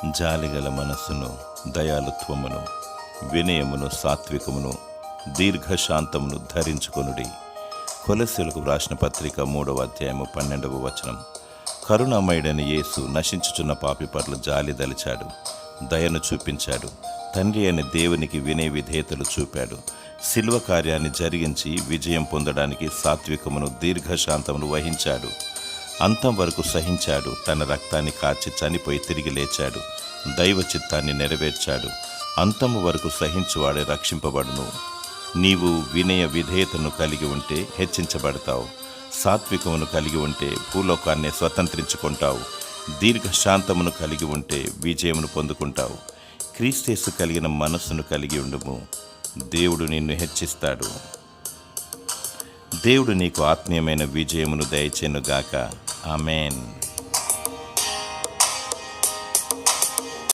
జాలిగల మనస్సును, దయాలుత్వమును, వినయమును, సాత్వికమును, దీర్ఘశాంతమును ధరించుకొనుడి. కొలస్సీయులకు వ్రాసిన పత్రిక 3వ అధ్యాయము 12వ వచనం. కరుణామయుడైన యేసు నశించుచున్న పాపి పట్ల జాలి దలిచాడు, దయను చూపించాడు. తండ్రి అయిన దేవునికి వినయ విధేయతలు చూపాడు. శిల్వ కార్యాన్ని జరిగించి విజయం పొందడానికి సాత్వికమును, దీర్ఘశాంతమును వహించాడు. అంతం వరకు సహించాడు. తన రక్తాన్ని కార్చి చనిపోయి తిరిగి లేచాడు. దైవ చిత్తాన్ని నెరవేర్చాడు. అంతము వరకు సహించువాడే రక్షింపబడును. నీవు వినయ విధేయతను కలిగి ఉంటే హెచ్చించబడతావు. సాత్వికమును కలిగి ఉంటే భూలోకాన్ని స్వతంత్రించుకుంటావు. దీర్ఘశాంతమును కలిగి ఉంటే విజయమును పొందుకుంటావు. క్రీస్తు కలిగిన మనస్సును కలిగి ఉండుము. దేవుడు నిన్ను హెచ్చిస్తాడు. దేవుడు నీకు ఆత్మీయమైన విజయమును దయచేయునుగాక. ఆమేన్.